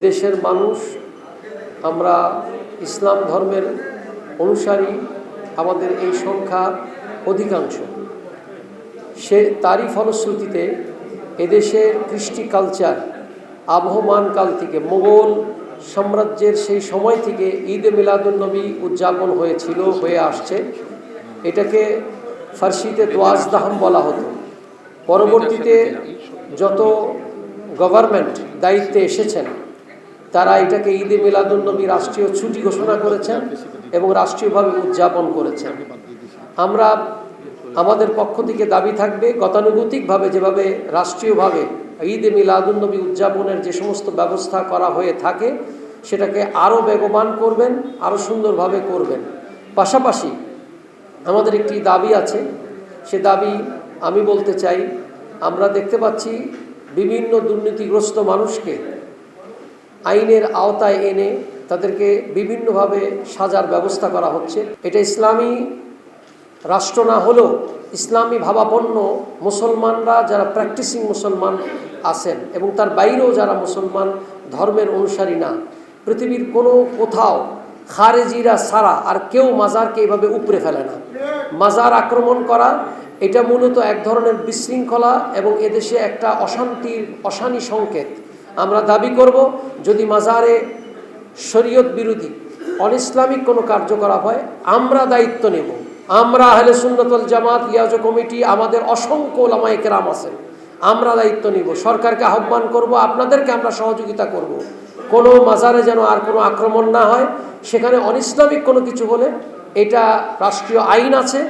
দেশের মানুষ আমরা ইসলাম ধর্মের অনুসারী, আমাদের এই সংখ্যা অধিকাংশ। তারই ফলশ্রুতিতে এদেশের কৃষ্টি কালচার আবহমান কাল থেকে, মোগল সাম্রাজ্যের সেই সময় থেকে ঈদে মিলাদুন্নবী উদযাপন হয়ে আসছে। এটাকে ফার্সিতে দোয়াজদাহাম বলা হতো। পরবর্তীতে যত গভর্নমেন্ট দায়িত্বে এসেছেন তারা এটাকে ঈদে মিলাদুন্নবী রাষ্ট্রীয় ছুটি ঘোষণা করেছেন এবং রাষ্ট্রীয়ভাবে উদযাপন করেছেন। আমরা আমাদের পক্ষ থেকে দাবি থাকবে, গতানুগতিকভাবে যেভাবে রাষ্ট্রীয়ভাবে ঈদে মিলাদুন্নবী উদযাপনের যে সমস্ত ব্যবস্থা করা হয়ে থাকে সেটাকে আরও বেগবান করবেন, আরও সুন্দরভাবে করবেন। পাশাপাশি আমাদের একটি দাবি আছে, সে দাবি আমি বলতে চাই, আমরা দেখতে পাচ্ছি বিভিন্ন দুর্নীতিগ্রস্ত মানুষকে আইনের আওতায় এনে তাদেরকে বিভিন্নভাবে সাজার ব্যবস্থা করা হচ্ছে। এটা ইসলামী রাষ্ট্র না হলেও ইসলামী ভাবাপন্ন মুসলমানরা যারা প্র্যাকটিসিং মুসলমান আছেন এবং তার বাইরেও যারা মুসলমান ধর্মের অনুসারী না, পৃথিবীর কোথাও খারেজিরা ছাড়া আর কেউ মাজারকে এইভাবে উপড়ে ফেলে না। মাজার আক্রমণ করা এটা মূলত এক ধরনের বিশৃঙ্খলা এবং এদেশে একটা অশানী সংকেত। আমরা দাবি করব, যদি মাজারে শরীয়ত বিরোধী অনইসলামিক কোনো কার্যকলাপ হয় আমরা দায়িত্ব নেব। আমরা আহলে সুন্নাত ওয়াল জামাত লিয়াজ কমিটি, আমাদের অসংখ্য ওলামায়ে কেরাম আছেন, আমরা দায়িত্ব নিব। সরকারকে আহ্বান করব, আপনাদেরকে আমরা সহযোগিতা করব, কোনো মাজারে যেন আর কোনো আক্রমণ না হয়। সেখানে অনইসলামিক কোনো কিছু হলে এটা রাষ্ট্রীয় আইন আছে,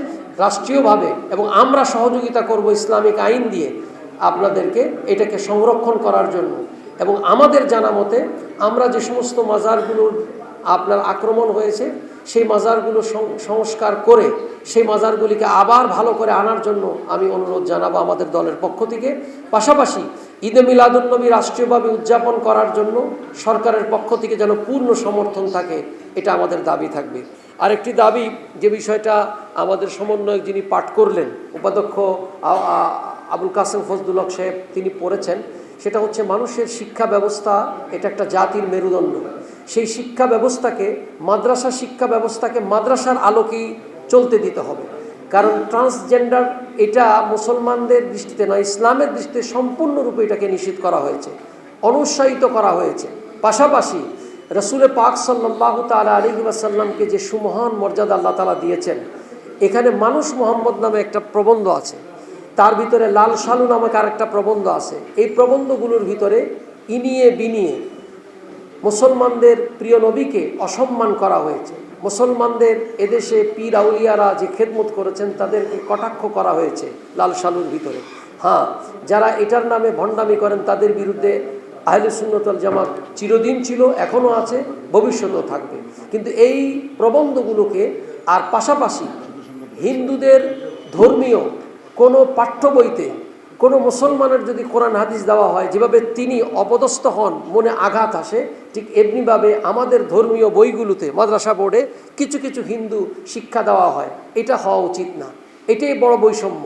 রাষ্ট্রীয়ভাবে, এবং আমরা সহযোগিতা করব ইসলামিক আইন দিয়ে আপনাদেরকে এটাকে সংরক্ষণ করার জন্য। এবং আমাদের জানা মতে আমরা যে সমস্ত মাজারগুলোর আপনার আক্রমণ হয়েছে সেই মাজারগুলো সংস্কার করে সেই মাজারগুলিকে আবার ভালো করে আনার জন্য আমি অনুরোধ জানাবো আমাদের দলের পক্ষ থেকে। পাশাপাশি ঈদে মিলাদুন্নবী রাষ্ট্রীয়ভাবে উদযাপন করার জন্য সরকারের পক্ষ থেকে যেন পূর্ণ সমর্থন থাকে, এটা আমাদের দাবি থাকবে। আরেকটি দাবি, যে বিষয়টা আমাদের সমন্বয়ক যিনি পাঠ করলেন, উপাধ্যক্ষ আবুল কাসেম ফজলুল হক সাহেব, তিনি পড়েছেন, সেটা হচ্ছে মানুষের শিক্ষা ব্যবস্থা এটা একটা জাতির মেরুদণ্ড। সেই শিক্ষা ব্যবস্থাকে, শিক্ষা ব্যবস্থাকে মাদ্রাসার আলোকেই চলতে দিতে হবে। কারণ ট্রান্সজেন্ডার এটা মুসলমানদের দৃষ্টিতে নয়, ইসলামের দৃষ্টিতে সম্পূর্ণরূপে এটাকে নিষিদ্ধ করা হয়েছে, অনুৎসাহিত করা হয়েছে। পাশাপাশি রসুল পাক সাল্লাল্লাহু তাআলা আলাইহি ওয়াসাল্লামকে যে সুমহান মর্যাদা আল্লাহ তাআলা দিয়েছেন, এখানে মানুষ মোহাম্মদ নামে একটা প্রবন্ধ আছে, তার ভিতরে লাল সালু নামক আরেকটা প্রবন্ধ আছে। এই প্রবন্ধগুলোর ভিতরে ইনিয়ে বিনিয়ে মুসলমানদের প্রিয় নবীকে অসম্মান করা হয়েছে। মুসলমানদের এদেশে পীর আউলিয়ারা যে খেদমত করেছেন তাদেরকে কটাক্ষ করা হয়েছে লাল সালুর ভিতরে। হ্যাঁ, যারা এটার নামে ভণ্ডামি করেন তাদের বিরুদ্ধে আহলে সুন্নাত ওয়াল জামাত চিরদিন ছিল, এখনও আছে, ভবিষ্যতেও থাকবে। কিন্তু এই প্রবন্ধগুলোকে, আর পাশাপাশি হিন্দুদের ধর্মীয় কোনো পাঠ্য বইতে কোনো মুসলমানের যদি কোরআন হাদিস দেওয়া হয়, যেভাবে তিনি অপদস্থ হন, মনে আঘাত আসে, ঠিক এমনিভাবে আমাদের ধর্মীয় বইগুলোতে মাদ্রাসা বোর্ডে কিছু কিছু হিন্দু শিক্ষা দেওয়া হয়। এটা হওয়া উচিত না, এটাই বড় বৈষম্য।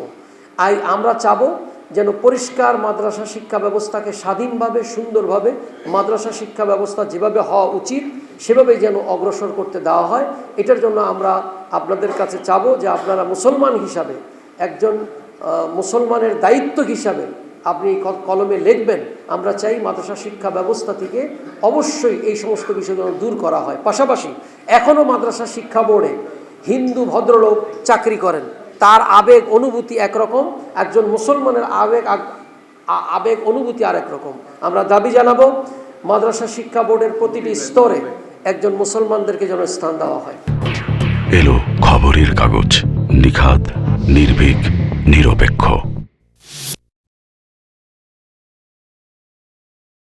আমরা চাবো যেন পরিষ্কার মাদ্রাসা শিক্ষা ব্যবস্থাকে স্বাধীনভাবে, সুন্দরভাবে মাদ্রাসা শিক্ষা ব্যবস্থা যেভাবে হওয়া উচিত সেভাবেই যেন অগ্রসর করতে দেওয়া হয়। এটার জন্য আমরা আপনাদের কাছে চাবো যে আপনারা মুসলমান হিসাবে, একজন মুসলমানের দায়িত্ব হিসাবে আপনি কলমে লিখবেন, আমরা চাই মাদ্রাসা শিক্ষা ব্যবস্থা থেকে অবশ্যই এই সমস্ত বিষয়গুলো দূর করা হয়। পাশাপাশি এখনও মাদ্রাসা শিক্ষা বোর্ডে হিন্দু ভদ্রলোক চাকরি করেন, তার আবেগ অনুভূতি একরকম, একজন মুসলমানের আবেগ অনুভূতি আরেক রকম। আমরা দাবি জানাবো মাদ্রাসা শিক্ষা বোর্ডের প্রতিটি স্তরে একজন মুসলমানদেরকে যেন স্থান দেওয়া হয়। এলো খবরের কাগজ, নিখাত, নির্ভীক, নিরপেক্ষ।